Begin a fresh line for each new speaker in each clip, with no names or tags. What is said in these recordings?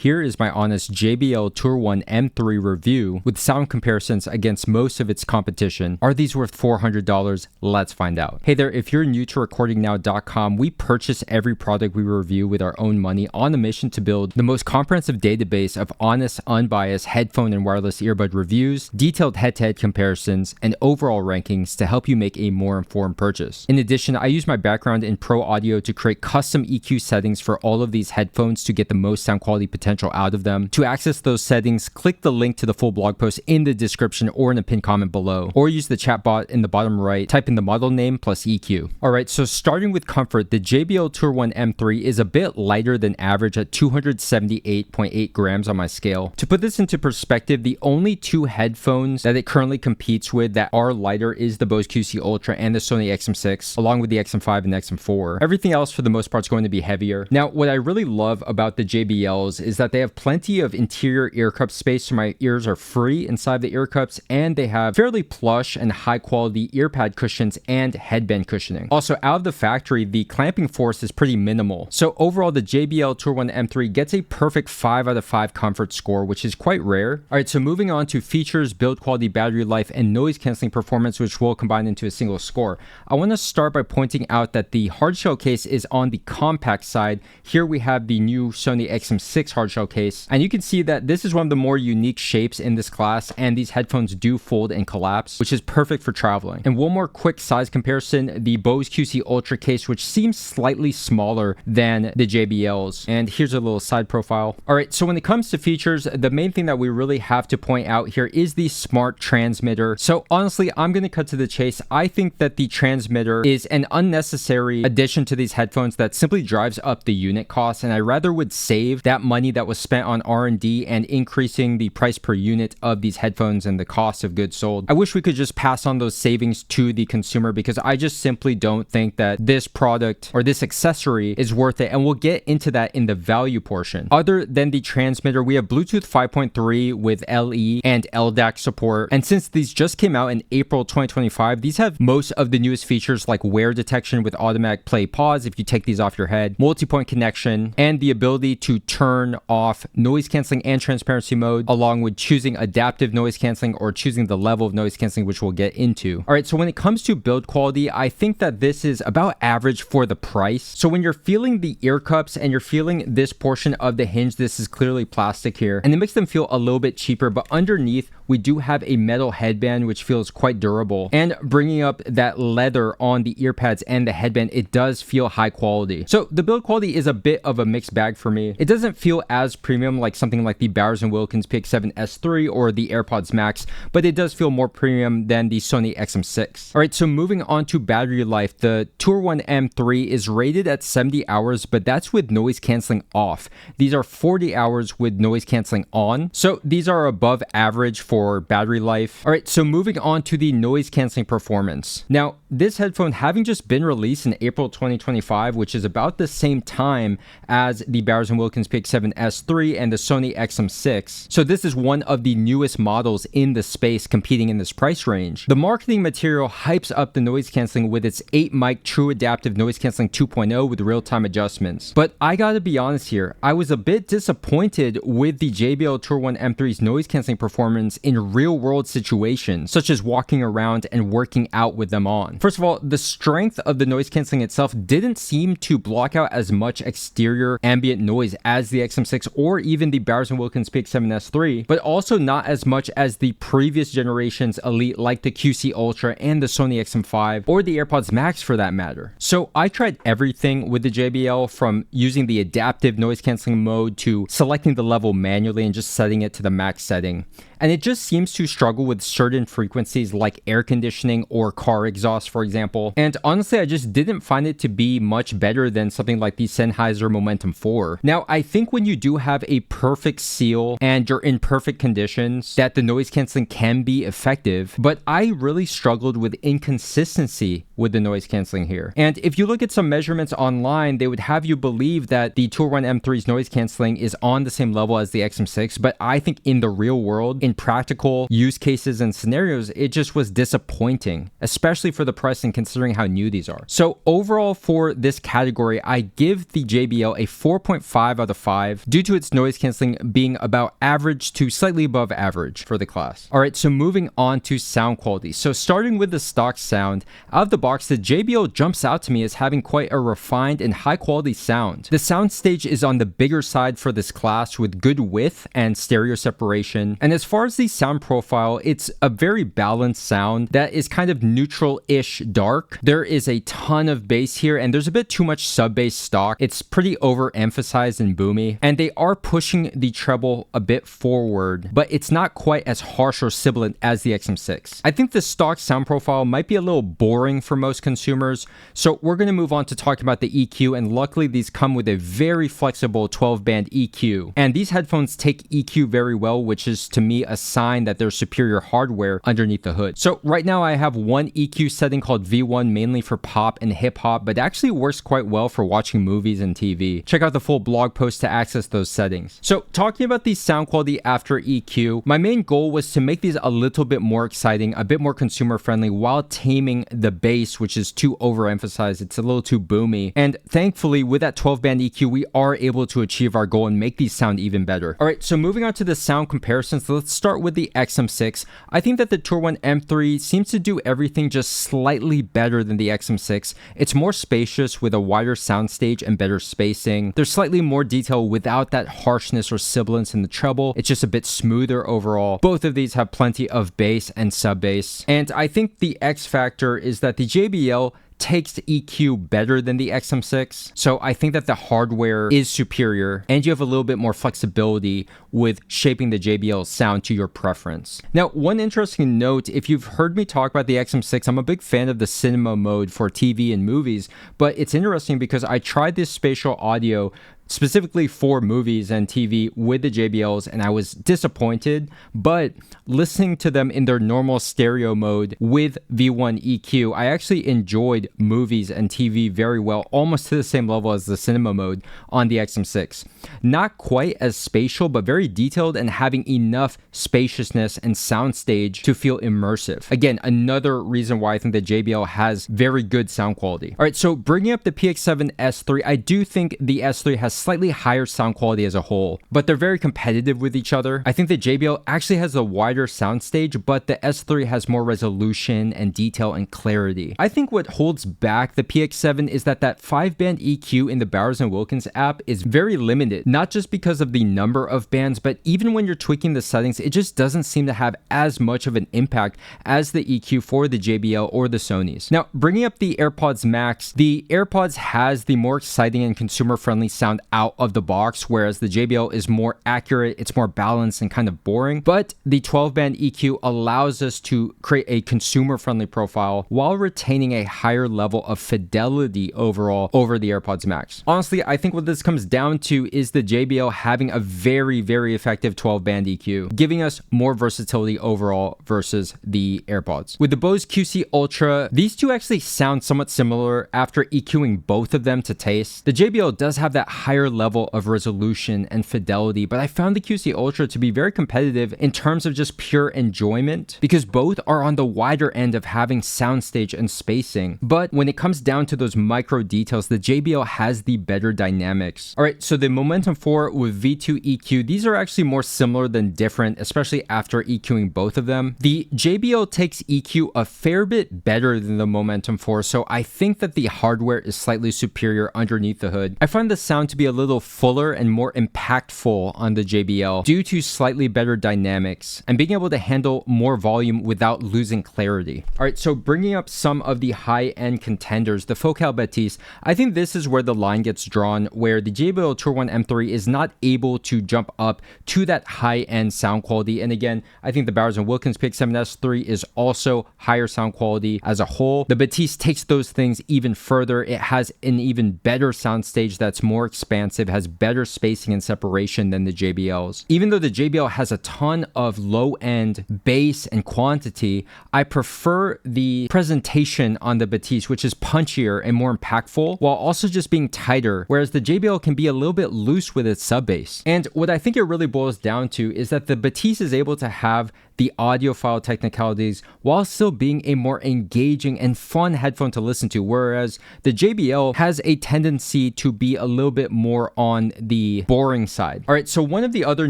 here is my honest JBL Tour One M3 review with sound comparisons against most of its competition. Are these worth $400? Let's find out. Hey there, if you're new to recordingnow.com, we purchase every product we review with our own money on a mission to build the most comprehensive database of honest, unbiased headphone and wireless earbud reviews, detailed head-to-head comparisons, and overall rankings to help you make a more informed purchase. In addition, I use my background in pro audio to create custom EQ settings for all of these headphones to get the most sound quality potential out of them. To access those settings, click the link to the full blog post in the description or in a pinned comment below, or use the chat bot in the bottom right, type in the model name plus EQ. Alright, so starting with comfort, the JBL Tour One M3 is a bit lighter than average at 278.8 grams on my scale. To put this into perspective, the only two headphones that it currently competes with that are lighter is the Bose QC Ultra and the Sony XM6, along with the XM5 and XM4. Everything else for the most part is going to be heavier. Now, what I really love about the JBLs is that they have plenty of interior ear cup space, so my ears are free inside the ear cups, and they have fairly plush and high quality ear pad cushions and headband cushioning. Also, out of the factory, the clamping force is pretty minimal. So overall, the JBL Tour One M3 gets a perfect 5 out of 5 comfort score, which is quite rare. Alright, so moving on to features, build quality, battery life, and noise canceling performance, which we'll combine into a single score. I want to start by pointing out that the hardshell case is on the compact side. Here we have the new Sony XM6 hardshell case, and you can see that this is one of the more unique shapes in this class, and these headphones do fold and collapse, which is perfect for traveling. And one more quick size comparison, the Bose QC Ultra case, which seems slightly smaller than the JBLs. And here's a little side profile. Alright, so when it comes to features, the main thing that we really have to point out here is the smart transmitter. So honestly, I'm going to cut to the chase. I think that the transmitter is an unnecessary addition to these headphones that simply drives up the unit cost, and I rather would save that money that was spent on R&D and increasing the price per unit of these headphones and the cost of goods sold. I wish we could just pass on those savings to the consumer, because I just simply don't think that this product or this accessory is worth it, and we'll get into that in the value portion. Other than the transmitter, we have Bluetooth 5.3 with LE and LDAC support, and since these just came out in April 2025, these have most of the newest features like wear detection with automatic play pause if you take these off your head, multi-point connection, and the ability to turn off noise canceling and transparency mode, along with choosing adaptive noise canceling or choosing the level of noise canceling, which we'll get into. Alright, so when it comes to build quality, I think that this is about average for the price. So when you're feeling the ear cups and you're feeling this portion of the hinge, this is clearly plastic here, and it makes them feel a little bit cheaper, but underneath we do have a metal headband which feels quite durable, and bringing up that leather on the ear pads and the headband, it does feel high quality. So the build quality is a bit of a mixed bag for me. It doesn't feel as premium like something like the Bathys and Wilkins Px7 S3 or the AirPods Max, but it does feel more premium than the Sony XM6. Alright, so moving on to battery life, the Tour One M3 is rated at 70 hours, but that's with noise canceling off. These are 40 hours with noise canceling on, so these are above average for battery life. Alright, so moving on to the noise canceling performance. Now, this headphone having just been released in April 2025, which is about the same time as the Bathys and Wilkins Px7 S3 and the Sony XM6, so this is one of the newest models in the space competing in this price range. The marketing material hypes up the noise canceling with its 8 mic true adaptive noise canceling 2.0 with real-time adjustments. But I gotta be honest here, I was a bit disappointed with the JBL Tour One M3's noise canceling performance in real-world situations, such as walking around and working out with them on. First of all, the strength of the noise canceling itself didn't seem to block out as much exterior ambient noise as the XM6 or even the Bathys and Wilkins Px7 S3, but also not as much as the previous generation's Elite like the QC Ultra and the Sony XM5 or the AirPods Max for that matter. So I tried everything with the JBL, from using the adaptive noise canceling mode to selecting the level manually and just setting it to the max setting, and it just seems to struggle with certain frequencies like air conditioning or car exhaust, for example. And honestly, I just didn't find it to be much better than something like the Sennheiser Momentum 4. Now, I think when you do have a perfect seal and you're in perfect conditions, that the noise canceling can be effective, but I really struggled with inconsistency with the noise canceling here. And if you look at some measurements online, they would have you believe that the Tour One M3's noise canceling is on the same level as the XM6, but I think in the real world, in practical use cases and scenarios, it just was disappointing, especially for the price and considering how new these are. So overall for this category, I give the JBL a 4.5 out of 5 due to its noise canceling being about average to slightly above average for the class. All right, so moving on to sound quality. So starting with the stock sound, out of the box, the JBL jumps out to me as having quite a refined and high quality sound. The sound stage is on the bigger side for this class with good width and stereo separation. And as far as the sound profile, it's a very balanced sound that is kind of neutral-ish dark. There is a ton of bass here and there's a bit too much sub-bass stock. It's pretty overemphasized and boomy, and they are pushing the treble a bit forward, but it's not quite as harsh or sibilant as the XM6. I think the stock sound profile might be a little boring for most consumers, so we're going to move on to talking about the EQ, and luckily these come with a very flexible 12-band EQ, and these headphones take EQ very well, which is to me a sign that there's superior hardware underneath the hood. So right now I have one EQ setting called V1 mainly for pop and hip hop, but it actually works quite well for watching movies and TV. Check out the full blog post to access those settings. So talking about the sound quality after EQ, my main goal was to make these a little bit more exciting, a bit more consumer friendly while taming the bass, which is too overemphasized. It's a little too boomy. And thankfully with that 12-band EQ, we are able to achieve our goal and make these sound even better. All right, so moving on to the sound comparisons, let's start with the XM6. I think that the Tour One M3 seems to do everything just slightly better than the XM6. It's more spacious with a wider soundstage and better spacing. There's slightly more detail without that harshness or sibilance in the treble. It's just a bit smoother overall. Both of these have plenty of bass and sub bass. And I think the X factor is that the JBL takes EQ better than the XM6. So I think that the hardware is superior and you have a little bit more flexibility with shaping the JBL sound to your preference. Now, one interesting note, if you've heard me talk about the XM6, I'm a big fan of the cinema mode for TV and movies, but it's interesting because I tried this spatial audio specifically for movies and TV with the JBLs, and I was disappointed, but listening to them in their normal stereo mode with V1 EQ, I actually enjoyed movies and TV very well, almost to the same level as the cinema mode on the XM6. Not quite as spatial, but very detailed and having enough spaciousness and soundstage to feel immersive. Again, another reason why I think the JBL has very good sound quality. All right, so bringing up the PX7 S3, I do think the S3 has slightly higher sound quality as a whole, but they're very competitive with each other. I think the JBL actually has a wider soundstage, but the S3 has more resolution and detail and clarity. I think what holds back the PX7 is that 5-band EQ in the Bowers & Wilkins app is very limited, not just because of the number of bands, but even when you're tweaking the settings, it just doesn't seem to have as much of an impact as the EQ for the JBL or the Sonys. Now, bringing up the AirPods Max, the AirPods has the more exciting and consumer-friendly sound out of the box, whereas the JBL is more accurate, it's more balanced and kind of boring, but the 12-band EQ allows us to create a consumer-friendly profile while retaining a higher level of fidelity overall over the AirPods Max. Honestly, I think what this comes down to is the JBL having a very, very effective 12-band EQ, giving us more versatility overall versus the AirPods. With the Bose QC Ultra, these two actually sound somewhat similar after EQing both of them to taste. The JBL does have that higher level of resolution and fidelity, but I found the QC Ultra to be very competitive in terms of just pure enjoyment because both are on the wider end of having soundstage and spacing. But when it comes down to those micro details, the JBL has the better dynamics. All right, so the Momentum 4 with V2 EQ, these are actually more similar than different, especially after EQing both of them. The JBL takes EQ a fair bit better than the Momentum 4, so I think that the hardware is slightly superior underneath the hood. I find the sound to be a little fuller and more impactful on the JBL due to slightly better dynamics and being able to handle more volume without losing clarity. All right, so bringing up some of the high-end contenders, the Focal Bathys, I think this is where the line gets drawn, where the JBL Tour One M3 is not able to jump up to that high-end sound quality. And again, I think the Bowers & Wilkins Px7 S3 is also higher sound quality as a whole. The Bathys takes those things even further. It has an even better soundstage that's more expansive expansive, has better spacing and separation than the JBLs. Even though the JBL has a ton of low-end bass and quantity, I prefer the presentation on the Bathys, which is punchier and more impactful, while also just being tighter, whereas the JBL can be a little bit loose with its sub bass. And what I think it really boils down to is that the Bathys is able to have the audiophile technicalities while still being a more engaging and fun headphone to listen to, whereas the JBL has a tendency to be a little bit more on the boring side. All right, so one of the other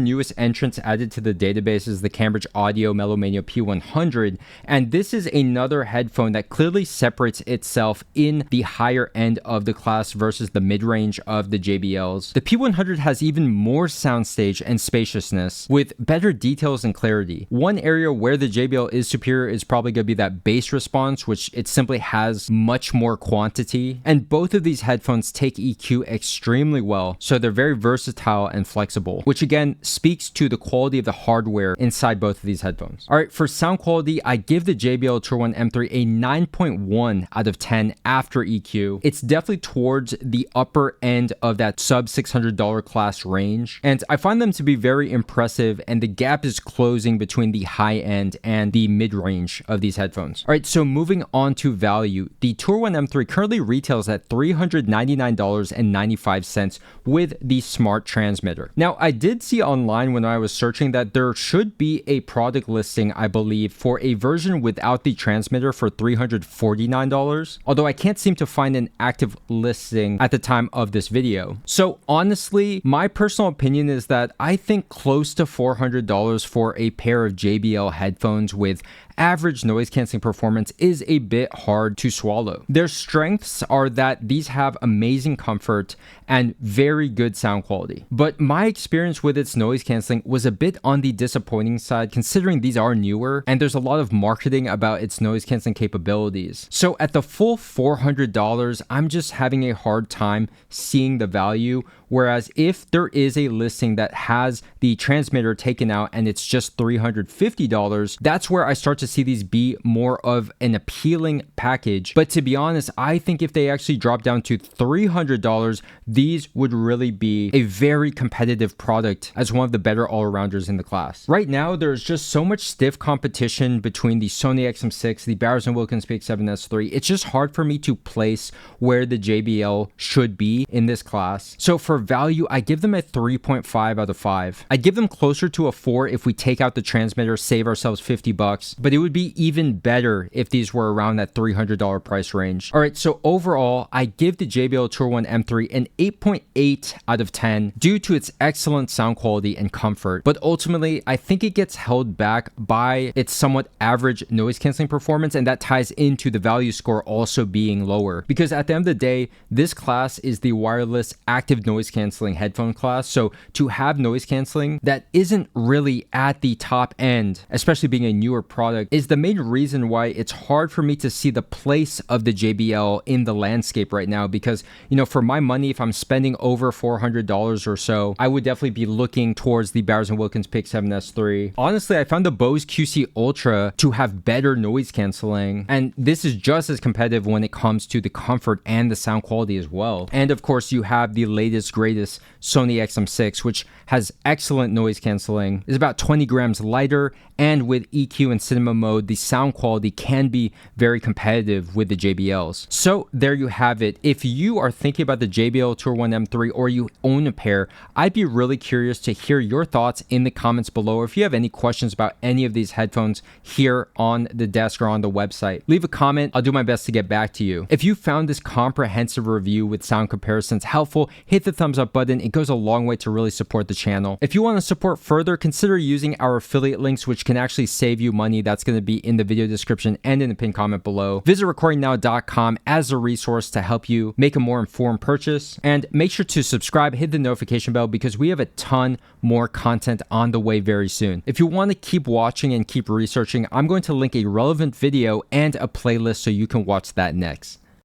newest entrants added to the database is the Cambridge Audio Melomania P100, and this is another headphone that clearly separates itself in the higher end of the class versus the mid-range of the JBLs. The P100 has even more soundstage and spaciousness with better details and clarity. One area where the JBL is superior is probably going to be that bass response, which it simply has much more quantity. And both of these headphones take EQ extremely well, so they're very versatile and flexible, which again speaks to the quality of the hardware inside both of these headphones. All right, for sound quality, I give the JBL Tour One M3 a 9.1 out of 10 after EQ. It's definitely towards the upper end of that sub $600 class range, and I find them to be very impressive, and the gap is closing between the high end and the mid-range of these headphones. All right, so moving on to value, the Tour One M3 currently retails at $399.95 with the smart transmitter. Now, I did see online when I was searching that there should be a product listing, I believe, for a version without the transmitter for $349, although I can't seem to find an active listing at the time of this video. So honestly, my personal opinion is that I think close to $400 for a pair of JBL headphones with average noise canceling performance is a bit hard to swallow. Their strengths are that these have amazing comfort and very good sound quality, but my experience with its noise canceling was a bit on the disappointing side, considering these are newer and there's a lot of marketing about its noise canceling capabilities. So at the full $400, I'm just having a hard time seeing the value. Whereas if there is a listing that has the transmitter taken out and it's just $350, that's where I start to see these be more of an appealing package. But to be honest, I think if they actually drop down to $300, these would really be a very competitive product as one of the better all-arounders in the class. Right now, there's just so much stiff competition between the Sony XM6, the Bathys and Wilkins Px7 S3. It's just hard for me to place where the JBL should be in this class. So for value, I give them a 3.5 out of 5. I'd give them closer to a 4 if we take out the transmitter, save ourselves $50, but it would be even better if these were around that $300 price range. All right, so overall, I give the JBL Tour One M3 an 8.8 out of 10 due to its excellent sound quality and comfort, but ultimately, I think it gets held back by its somewhat average noise canceling performance, and that ties into the value score also being lower, because at the end of the day, this class is the wireless active noise canceling headphone class, so to have noise canceling that isn't really at the top end, especially being a newer product, is the main reason why it's hard for me to see the place of the JBL in the landscape right now, because, you know, for my money, if I'm spending over $400 or so, I would definitely be looking towards the Bathys and Wilkins Px7 S3. Honestly, I found the Bose QC Ultra to have better noise canceling, and this is just as competitive when it comes to the comfort and the sound quality as well. And of course, you have the latest greatest Sony XM6, which has excellent noise canceling, is about 20 grams lighter, and with EQ and cinema mode, the sound quality can be very competitive with the JBLs. So there you have it. If you are thinking about the JBL Tour One M3 or you own a pair, I'd be really curious to hear your thoughts in the comments below. Or if you have any questions about any of these headphones here on the desk or on the website, leave a comment. I'll do my best to get back to you. If you found this comprehensive review with sound comparisons helpful, hit the thumbs up button. It goes a long way to really support the channel. If you want to support further, consider using our affiliate links, which can actually save you money. That's going to be in the video description and in the pinned comment below. Visit recordingnow.com as a resource to help you make a more informed purchase. And make sure to subscribe, hit the notification bell, because we have a ton more content on the way very soon. If you want to keep watching and keep researching, I'm going to link a relevant video and a playlist so you can watch that next.